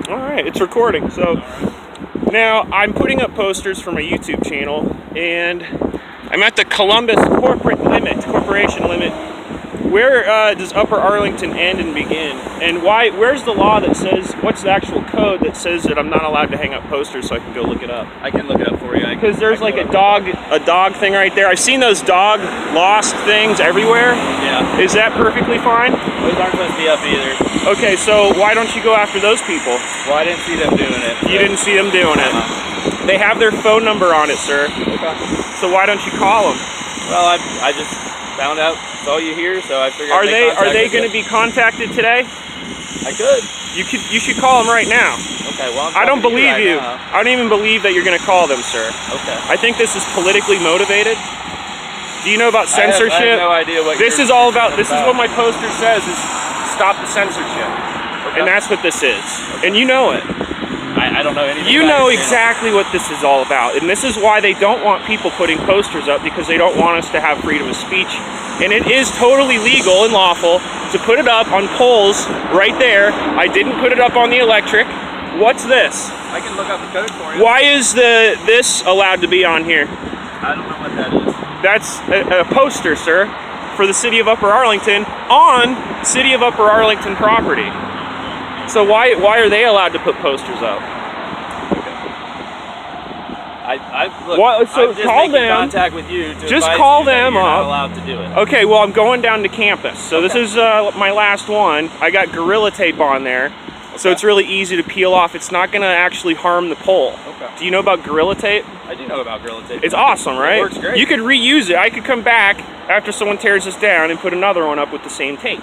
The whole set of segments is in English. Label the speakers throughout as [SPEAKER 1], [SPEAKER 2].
[SPEAKER 1] All right, it's recording. So now I'm putting up posters for my YouTube channel, and I'm at the Columbus corporation limit. Where does Upper Arlington end and begin? And why? Where's the law that says, what's the actual code that says that I'm not allowed to hang up posters so I can go look it up?
[SPEAKER 2] I can look it up for you.
[SPEAKER 1] Because there's like a dog thing right there. I've seen those dog lost things everywhere.
[SPEAKER 2] Yeah.
[SPEAKER 1] Is that perfectly fine?
[SPEAKER 2] Those aren't supposed to be up either.
[SPEAKER 1] Okay, so why don't you go after those people?
[SPEAKER 2] Well, I didn't see them doing it.
[SPEAKER 1] You didn't see them doing it. They have their phone number on it, sir.
[SPEAKER 2] Okay.
[SPEAKER 1] So why don't you call them?
[SPEAKER 2] Well, I just found out it's all you hear, so I figured.
[SPEAKER 1] Are they going to be contacted today?
[SPEAKER 2] I could.
[SPEAKER 1] You should call them right now.
[SPEAKER 2] Okay. Well,
[SPEAKER 1] I don't believe
[SPEAKER 2] right
[SPEAKER 1] you.
[SPEAKER 2] Now.
[SPEAKER 1] I don't even believe that you're going to call them, sir.
[SPEAKER 2] Okay.
[SPEAKER 1] I think this is politically motivated. Do you know about censorship?
[SPEAKER 2] I have no idea what
[SPEAKER 1] this is all about. This is what my poster says: is stop the censorship, and that's what this is. And you know it.
[SPEAKER 2] I don't know anything.
[SPEAKER 1] You know exactly what this is all about, and this is why they don't want people putting posters up, because they don't want us to have freedom of speech. And it is totally legal and lawful to put it up on poles right there. I didn't put it up on the electric. What's this?
[SPEAKER 2] I can look up the code for you.
[SPEAKER 1] Why is this allowed to be on here?
[SPEAKER 2] I don't know what that is.
[SPEAKER 1] That's a poster, sir, for the city of Upper Arlington on city of Upper Arlington property. So why are they allowed to put posters up?
[SPEAKER 2] Look,
[SPEAKER 1] so
[SPEAKER 2] I'm just
[SPEAKER 1] call
[SPEAKER 2] making
[SPEAKER 1] them.
[SPEAKER 2] Contact with you. To
[SPEAKER 1] just
[SPEAKER 2] advise
[SPEAKER 1] call
[SPEAKER 2] you that
[SPEAKER 1] them
[SPEAKER 2] you're
[SPEAKER 1] up.
[SPEAKER 2] Not allowed to do it.
[SPEAKER 1] Okay, well I'm going down to campus. So this is my last one. I got Gorilla Tape on there, so it's really easy to peel off. It's not going to actually harm the pole.
[SPEAKER 2] Okay.
[SPEAKER 1] Do you know about Gorilla Tape?
[SPEAKER 2] I do know about Gorilla Tape.
[SPEAKER 1] It's awesome, right?
[SPEAKER 2] It works great.
[SPEAKER 1] You could reuse it. I could come back after someone tears this down and put another one up with the same tape.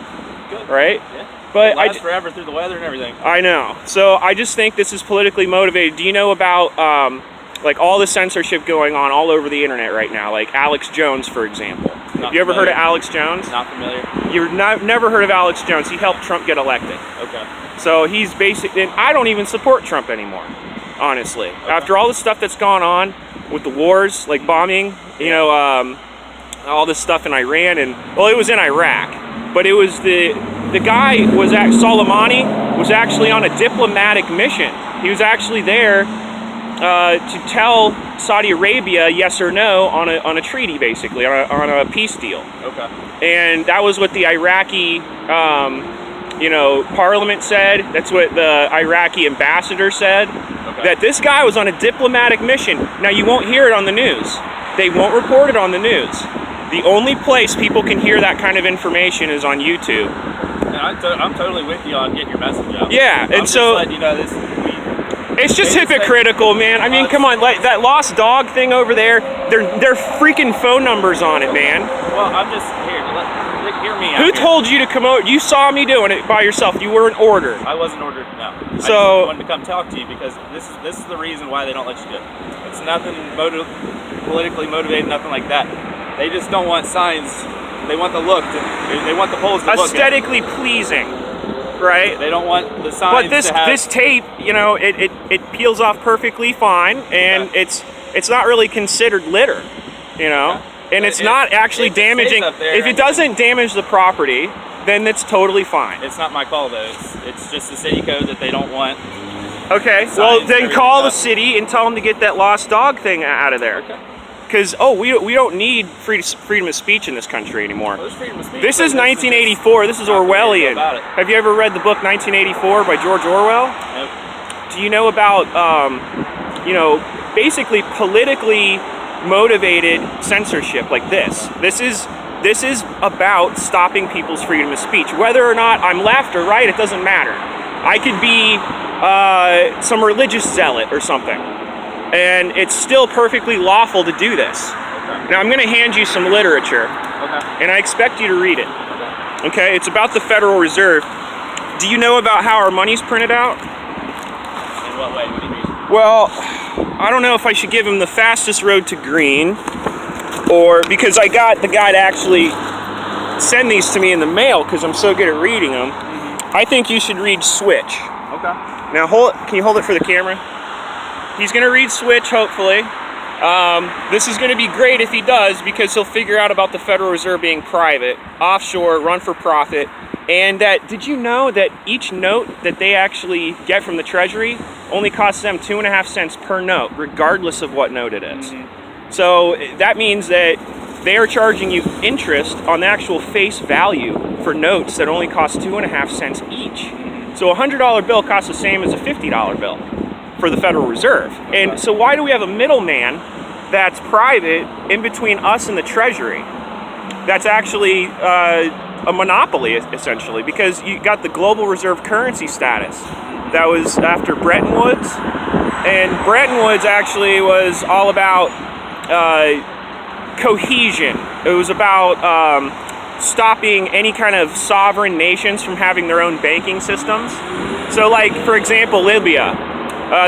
[SPEAKER 2] Good.
[SPEAKER 1] Right?
[SPEAKER 2] Yeah.
[SPEAKER 1] But
[SPEAKER 2] it lasts forever through the weather and everything.
[SPEAKER 1] I know. So I just think this is politically motivated. Do you know about like all the censorship going on all over the internet right now? Like Alex Jones, for example. Have you ever heard of Alex Jones?
[SPEAKER 2] Not familiar.
[SPEAKER 1] You've never heard of Alex Jones. He helped Trump get elected.
[SPEAKER 2] Okay.
[SPEAKER 1] So he's basically, and I don't even support Trump anymore, honestly. Okay. After all the stuff that's gone on with the wars, like bombing, you know, all this stuff in Iran, and well, it was in Iraq, but it was the guy was Soleimani was actually on a diplomatic mission. He was actually there to tell Saudi Arabia yes or no on a treaty, basically on a peace deal.
[SPEAKER 2] Okay.
[SPEAKER 1] And that was what the Iraqi parliament said. That's what the Iraqi ambassador said. Okay. That this guy was on a diplomatic mission. Now you won't hear it on the news. They won't report it on the news. The only place people can hear that kind of information is on YouTube.
[SPEAKER 2] And I'm totally with you on getting your message out.
[SPEAKER 1] Yeah, and
[SPEAKER 2] so letting you know this.
[SPEAKER 1] It's just hypocritical, man. I mean, come on, like that lost dog thing over there. They're freaking phone numbers on it, man.
[SPEAKER 2] Well, I'm just here. Hear me out.
[SPEAKER 1] Who told you to come over? You saw me doing it by yourself. You weren't ordered.
[SPEAKER 2] I wasn't ordered. No.
[SPEAKER 1] So
[SPEAKER 2] I just wanted to come talk to you because this is the reason why they don't let you do it. It's nothing politically motivated, nothing like that. They just don't want signs. They want the look. They want the poles to look
[SPEAKER 1] aesthetically pleasing, right?
[SPEAKER 2] They don't want the signs.
[SPEAKER 1] But this tape, it peels off perfectly fine, and it's not really considered litter, and it's not actually damaging. If it doesn't damage the property, then it's totally fine.
[SPEAKER 2] It's not my call though. It's just the city code that they don't want.
[SPEAKER 1] Okay, well then call the city and tell them to get that lost dog thing out of there. Okay. Because we don't need freedom of speech in this country anymore.
[SPEAKER 2] Well, freedom of speech,
[SPEAKER 1] this is 1984. This is Orwellian. Have you ever read the book 1984 by George Orwell?
[SPEAKER 2] Nope.
[SPEAKER 1] Do you know about basically politically motivated censorship like this? This is about stopping people's freedom of speech. Whether or not I'm left or right, it doesn't matter. I could be some religious zealot or something, and it's still perfectly lawful to do this. Okay. Now I'm going to hand you some literature, and I expect you to read it. Okay, it's about the Federal Reserve. Do you know about how our money's printed out?
[SPEAKER 2] In what way? What do you mean?
[SPEAKER 1] Well, I don't know if I should give him the fastest road to green, or because I got the guy to actually send these to me in the mail because I'm so good at reading them. Mm-hmm. I think you should read switch. Okay. Now can you hold it for the camera? He's gonna read switch, hopefully. This is going to be great if he does, because he'll figure out about the Federal Reserve being private, offshore, run for profit, and that, did you know that each note that they actually get from the Treasury only costs them 2.5 cents per note, regardless of what note it is. So that means that they are charging you interest on the actual face value for notes that only cost 2.5 cents each. So a $100 bill costs the same as a $50 bill for the Federal Reserve. And so why do we have a middleman that's private in between us and the Treasury? That's actually a monopoly, essentially, because you got the global reserve currency status. That was after Bretton Woods. And Bretton Woods actually was all about cohesion. It was about stopping any kind of sovereign nations from having their own banking systems. So like, for example, Libya.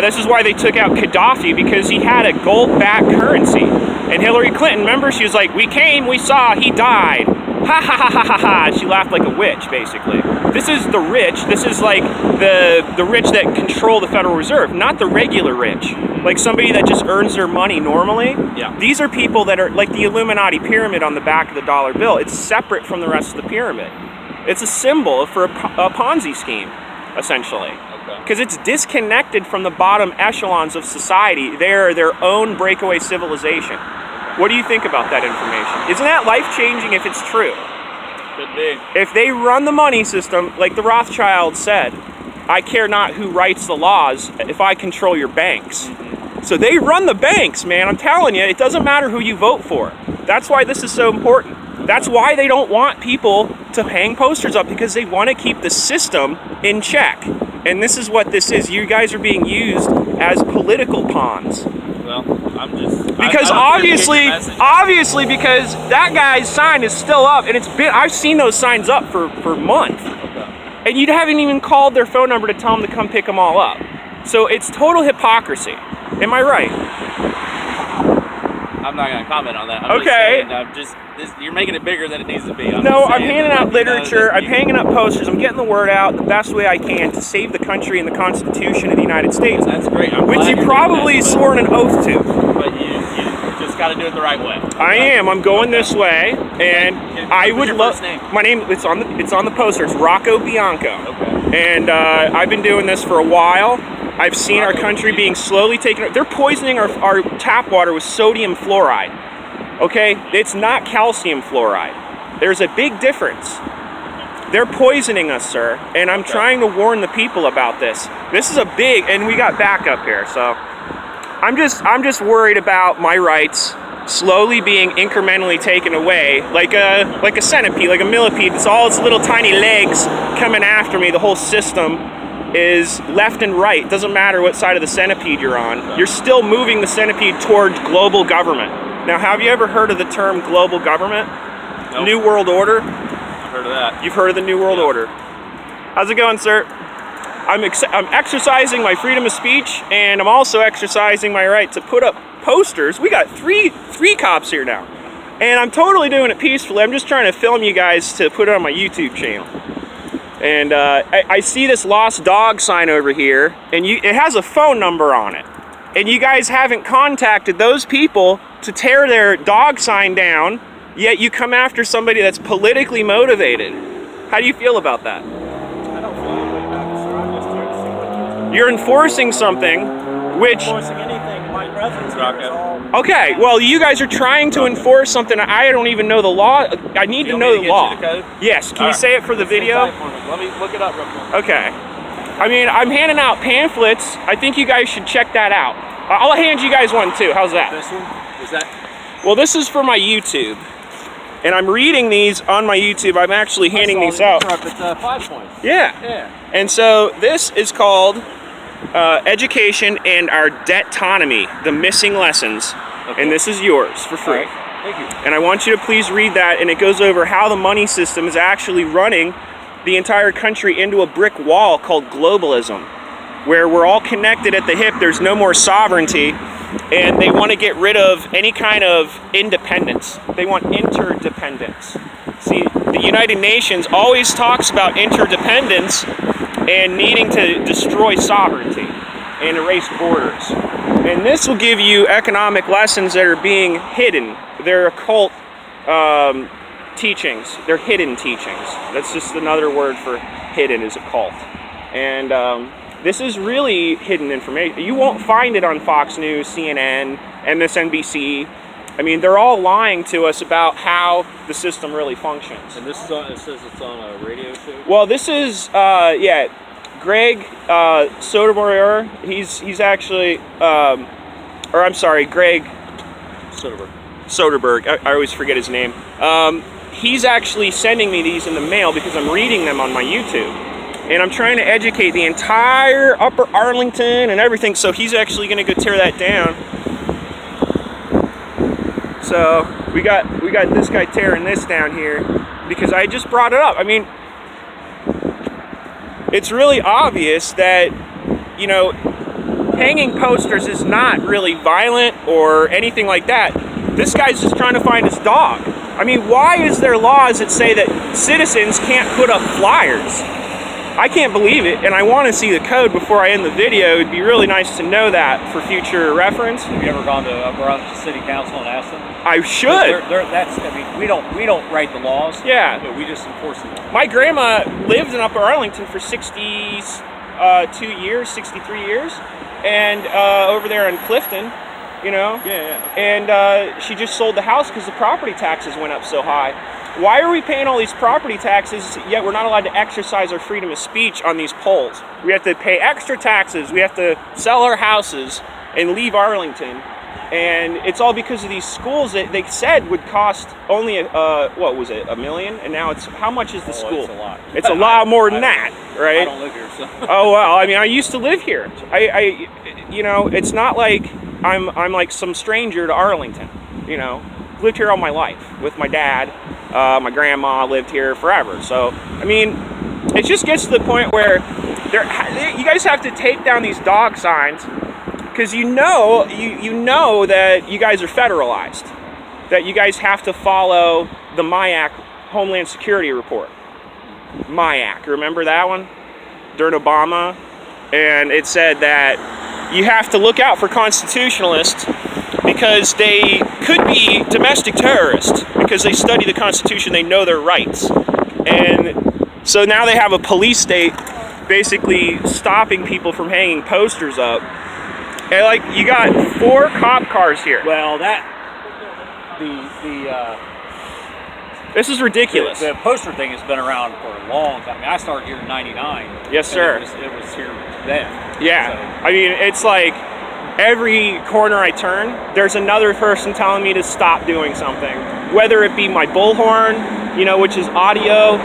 [SPEAKER 1] This is why they took out Gaddafi, because he had a gold-backed currency. And Hillary Clinton, remember, she was like, we came, we saw, he died. Ha ha ha ha ha ha. She laughed like a witch, basically. This is the rich. This is like the rich that control the Federal Reserve, not the regular rich. Like somebody that just earns their money normally.
[SPEAKER 2] Yeah.
[SPEAKER 1] These are people that are like the Illuminati pyramid on the back of the dollar bill. It's separate from the rest of the pyramid. It's a symbol for a Ponzi scheme, essentially. Because it's disconnected from the bottom echelons of society. They're their own breakaway civilization. What do you think about that information? Isn't that life-changing if it's true?
[SPEAKER 2] Could be.
[SPEAKER 1] If they run the money system, like the Rothschild said, I care not who writes the laws if I control your banks. So they run the banks, man. I'm telling you, it doesn't matter who you vote for. That's why this is so important. That's why they don't want people to hang posters up, because they want to keep the system in check. And this is what this is. You guys are being used as political pawns.
[SPEAKER 2] Well, I'm just...
[SPEAKER 1] Because obviously, because that guy's sign is still up, and I've seen those signs up for months. And you haven't even called their phone number to tell them to come pick them all up. So it's total hypocrisy. Am I right?
[SPEAKER 2] I'm not going to comment on that. You're making it bigger than it needs to be. I'm
[SPEAKER 1] handing out literature. I'm hanging up posters. I'm getting the word out the best way I can to save the country and the Constitution of the United States.
[SPEAKER 2] That's great.
[SPEAKER 1] Which you probably sworn an oath to.
[SPEAKER 2] But you just got to do it the right way.
[SPEAKER 1] I am. I'm going this way, and I would love. My name. It's on the poster. It's Rocco Bianco.
[SPEAKER 2] Okay.
[SPEAKER 1] And I've been doing this for a while. I've seen our country being slowly taken. They're poisoning our tap water with sodium fluoride. Okay? It's not calcium fluoride. There's a big difference. They're poisoning us, sir. And I'm trying to warn the people about this. This is a big, and we got backup here, so I'm just worried about my rights slowly being incrementally taken away, like a centipede, like a millipede. It's all its little tiny legs coming after me. The whole system is left and right. Doesn't matter what side of the centipede you're on. You're still moving the centipede towards global government. Now, have you ever heard of the term global government?
[SPEAKER 2] Nope.
[SPEAKER 1] New World Order?
[SPEAKER 2] I've heard of that.
[SPEAKER 1] You've heard of the New World Order. How's it going, sir? I'm exercising my freedom of speech, and I'm also exercising my right to put up posters. We got three cops here now. And I'm totally doing it peacefully. I'm just trying to film you guys to put it on my YouTube channel. And I see this lost dog sign over here, and it has a phone number on it. And you guys haven't contacted those people to tear their dog sign down, yet you come after somebody that's politically motivated. How do you feel about that?
[SPEAKER 2] I don't feel any way about it, sir. I'm just here to see what
[SPEAKER 1] You're enforcing something which...
[SPEAKER 3] enforcing anything. My presence here is all...
[SPEAKER 1] Okay, well, you guys are trying to enforce something. I don't even know the law. I need to know the law. Yes, can you say it for the video?
[SPEAKER 2] Let me look it up real quick.
[SPEAKER 1] Okay. I mean, I'm handing out pamphlets. I think you guys should check that out. I'll hand you guys one too. How's that?
[SPEAKER 2] This one? Is that?
[SPEAKER 1] Well, this is for my YouTube. And I'm reading these on my YouTube. I'm actually handing these out.
[SPEAKER 2] It's 5 points.
[SPEAKER 1] Yeah. And so this is called Education and Our Debtonomy, The Missing Lessons. Okay. And this is yours for free.
[SPEAKER 2] Right. Thank you.
[SPEAKER 1] And I want you to please read that, and it goes over how the money system is actually running the entire country into a brick wall called globalism, where we're all connected at the hip. There's no more sovereignty, and they want to get rid of any kind of independence. They want interdependence. See, the United Nations always talks about interdependence and needing to destroy sovereignty and erase borders. And this will give you economic lessons that are being hidden. They're occult teachings. They're hidden teachings. That's just another word for hidden, is occult. And this is really hidden information. You won't find it on Fox News, CNN, MSNBC. I mean, they're all lying to us about how the system really functions.
[SPEAKER 3] And this is on, it says it's on a radio show?
[SPEAKER 1] Well, this is, Greg Soderbergh. He's actually, Greg Soderbergh. I always forget his name. He's actually sending me these in the mail because I'm reading them on my YouTube. And I'm trying to educate the entire Upper Arlington and everything, so he's actually going to go tear that down. So we got this guy tearing this down here because I just brought it up. I mean, it's really obvious that, you know, hanging posters is not really violent or anything like that. This guy's just trying to find his dog. I mean, why is there laws that say that citizens can't put up flyers? I can't believe it, and I want to see the code before I end the video. It'd be really nice to know that for future reference.
[SPEAKER 3] Have you ever gone to Upper Arlington City Council and asked them?
[SPEAKER 1] I should.
[SPEAKER 3] We don't write the laws.
[SPEAKER 1] Yeah.
[SPEAKER 3] But we just enforce them.
[SPEAKER 1] My grandma lived in Upper Arlington for 63 years, and over there in Clifton, you know.
[SPEAKER 3] Yeah.
[SPEAKER 1] And she just sold the house because the property taxes went up so high. Why are we paying all these property taxes, yet we're not allowed to exercise our freedom of speech on these polls? We have to pay extra taxes, we have to sell our houses and leave Arlington. And it's all because of these schools that they said would cost only, what was it, $1 million? And now it's, how much is the school?
[SPEAKER 3] It's a lot.
[SPEAKER 1] It's a lot more than that, right?
[SPEAKER 3] I don't live here, so.
[SPEAKER 1] Oh, well, I mean, I used to live here. I you know, it's not like I'm like some stranger to Arlington, you know. Lived here all my life with my dad. My grandma lived here forever. So, I mean, it just gets to the point where you guys have to take down these dog signs because you know that you guys are federalized, that you guys have to follow the MIAC Homeland Security Report. MIAC, remember that one? During Obama, and it said that you have to look out for constitutionalists because they could be domestic terrorists because they study the Constitution, they know their rights. And so now they have a police state basically stopping people from hanging posters up. And like, you got 4 cop cars here.
[SPEAKER 3] Well,
[SPEAKER 1] This is ridiculous.
[SPEAKER 3] The poster thing has been around for a long time. I mean, I started here in '99.
[SPEAKER 1] Yes, sir.
[SPEAKER 3] It was here then.
[SPEAKER 1] Yeah. So. I mean, it's like every corner I turn, there's another person telling me to stop doing something. Whether it be my bullhorn, you know, which is audio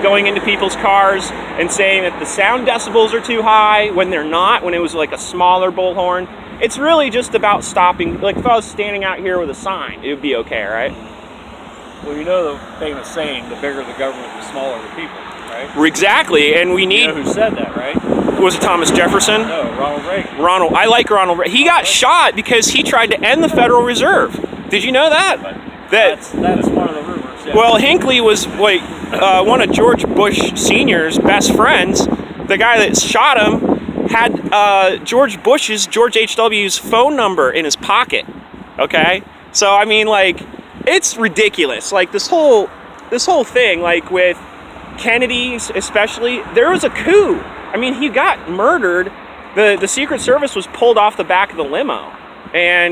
[SPEAKER 1] going into people's cars and saying that the sound decibels are too high when they're not, when it was like a smaller bullhorn. It's really just about stopping. Like if I was standing out here with a sign, it would be okay, right?
[SPEAKER 3] Well, you know the famous saying, the bigger the government, the smaller the people, right?
[SPEAKER 1] Exactly, and we need...
[SPEAKER 3] You know who said that, right?
[SPEAKER 1] Was it Thomas Jefferson?
[SPEAKER 3] No, Ronald Reagan.
[SPEAKER 1] I like Ronald Reagan. He got shot because he tried to end the Federal Reserve. Did you know that?
[SPEAKER 3] That's one of the rumors, yeah.
[SPEAKER 1] Well, Hinckley was one of George Bush Sr.'s best friends. The guy that shot him had George H.W.'s phone number in his pocket, okay? So, I mean, like, it's ridiculous. Like, this whole thing, like, with Kennedy especially, there was a coup. I mean, he got murdered. The Secret Service was pulled off the back of the limo. And